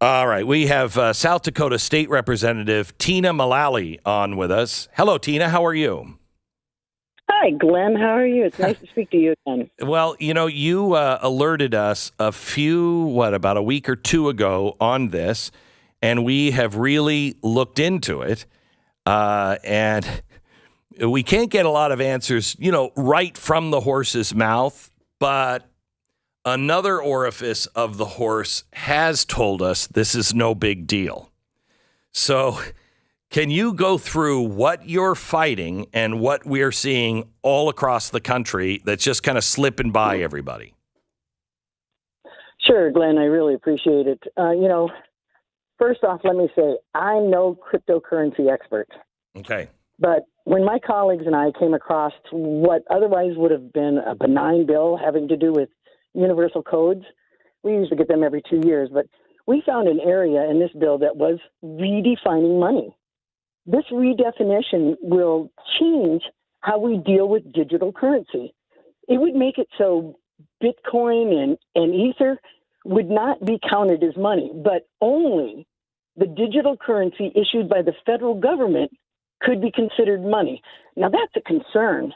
All right. We have South Dakota State Representative Tina Mulally on with us. Hello, Tina. How are you? Hi, Glenn. How are you? It's nice to speak to you again. Well, you alerted us about a week or two ago on this, and we have really looked into it. And we can't get a lot of answers, right from the horse's mouth, but another orifice of the horse has told us this is no big deal. So can you go through what you're fighting and what we're seeing all across the country that's just kind of slipping by everybody? Sure, Glenn. I really appreciate it. First off, let me say I'm no cryptocurrency expert. Okay. But when my colleagues and I came across what otherwise would have been a benign bill having to do with universal codes, we usually get them every 2 years, but we found an area in this bill that was redefining money. This redefinition will change how we deal with digital currency. It would make it so Bitcoin and Ether would not be counted as money, but only the digital currency issued by the federal government could be considered money. Now, that's a concern.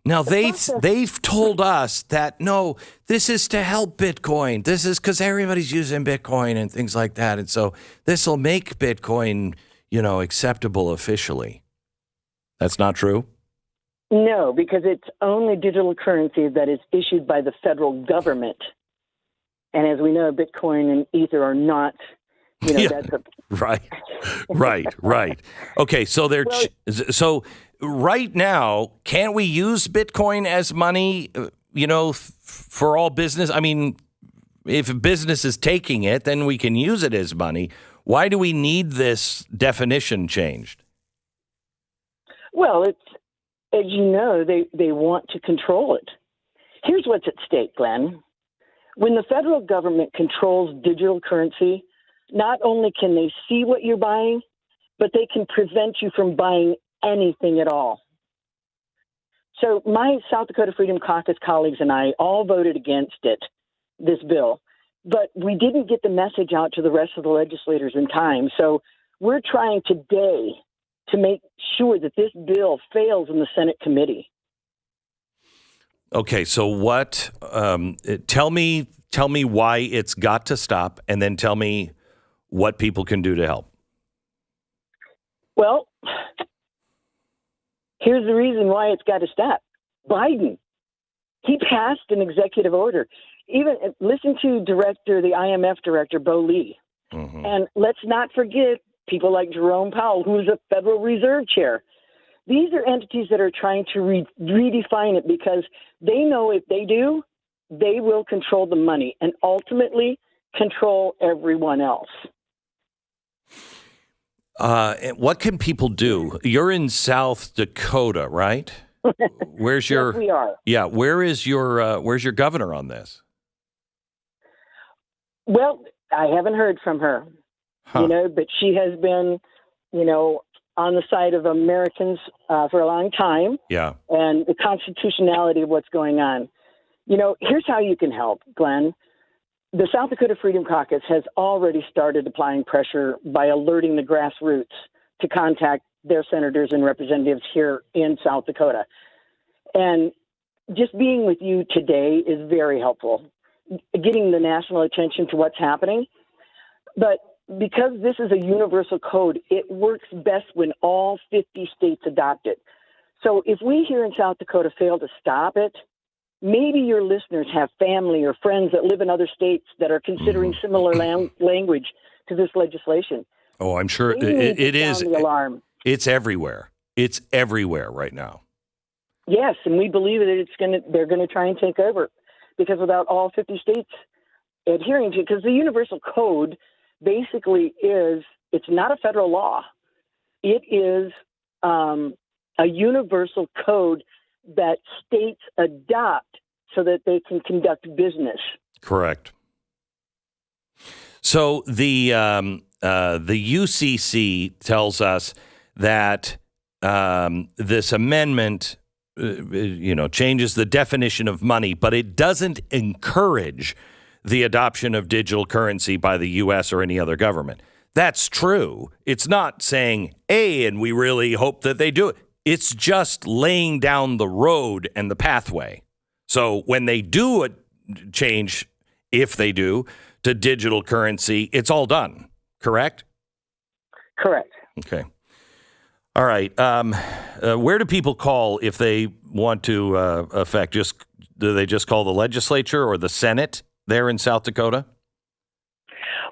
Now, they've told us that, no, this is to help Bitcoin. This is because everybody's using Bitcoin and things like that. And so this will make Bitcoin, acceptable officially. That's not true? No, because it's only digital currency that is issued by the federal government. And as we know, Bitcoin and Ether are not, that's a... Right. Okay, so so right now, can't we use Bitcoin as money, for all business? I mean, if a business is taking it, then we can use it as money. Why do we need this definition changed? Well, it's, as you know, they want to control it. Here's what's at stake, Glenn. When the federal government controls digital currency, not only can they see what you're buying, but they can prevent you from buying anything at all. So my South Dakota Freedom Caucus colleagues and I all voted against this bill, but we didn't get the message out to the rest of the legislators in time. So we're trying today to make sure that this bill fails in the Senate committee. Okay, so what? Tell me why it's got to stop, and then tell me what people can do to help. Well, here's the reason why it's got to stop. Biden, he passed an executive order. Even listen to the IMF director, Bo Lee. Mm-hmm. And let's not forget people like Jerome Powell, who's a Federal Reserve chair. These are entities that are trying to redefine it because they know if they do, they will control the money and ultimately control everyone else. What can people do? You're in South Dakota, right? Where's your? Yes, we are. Yeah, where's your governor on this? Well, I haven't heard from her, but she has been, on the side of Americans for a long time. Yeah. And the constitutionality of what's going on. Here's how you can help, Glenn. The South Dakota Freedom Caucus has already started applying pressure by alerting the grassroots to contact their senators and representatives here in South Dakota. And just being with you today is very helpful, getting the national attention to what's happening. But because this is a universal code, it works best when all 50 states adopt it. So if we here in South Dakota fail to stop it, maybe your listeners have family or friends that live in other states that are considering similar language to this legislation. Oh, I'm sure it is. The alarm. It's everywhere. It's everywhere right now. Yes, and we believe that they're going to try and take over because without all 50 states adhering to it, because the universal code basically it's not a federal law. It is a universal code that states adopt so that they can conduct business. Correct. So the UCC tells us that this amendment, changes the definition of money, but it doesn't encourage the adoption of digital currency by the U.S. or any other government. That's true. It's not saying, hey, and we really hope that they do it. It's just laying down the road and the pathway. So when they do a change, if they do, to digital currency, it's all done, correct? Correct. Okay. All right. Where do people call if they want to affect? Do they just call the legislature or the Senate there in South Dakota?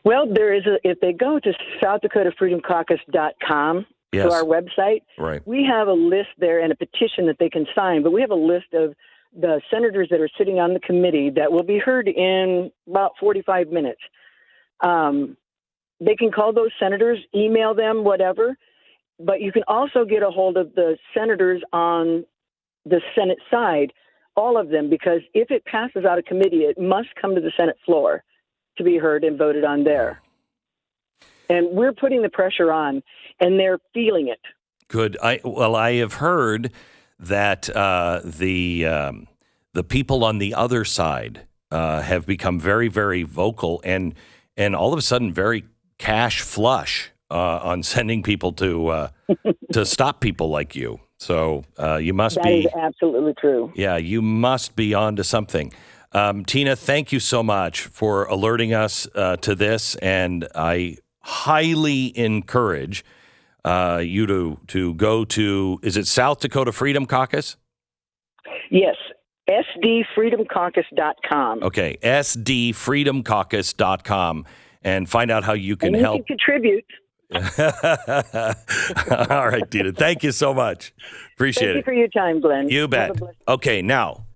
Well, if they go to southdakotafreedomcaucus.com, to our website, right, we have a list there and a petition that they can sign, but we have a list of the senators that are sitting on the committee that will be heard in about 45 minutes. They can call those senators, email them, whatever, but you can also get a hold of the senators on the Senate side, all of them, because if it passes out of committee, it must come to the Senate floor to be heard and voted on there. And we're putting the pressure on, and they're feeling it. Good. I have heard that the people on the other side have become very, very vocal and all of a sudden very cash flush on sending people to stop people like you. So you must be. That is absolutely true. Yeah, you must be onto something. Tina, thank you so much for alerting us to this, and I highly encourage you to go to, is it South Dakota Freedom Caucus? Yes, sdfreedomcaucus.com. Okay, sdfreedomcaucus.com, and find out how you can help. You can contribute. All right, Tina, thank you so much. Appreciate it. Thank you for your time, Glenn. You bet. Okay, now,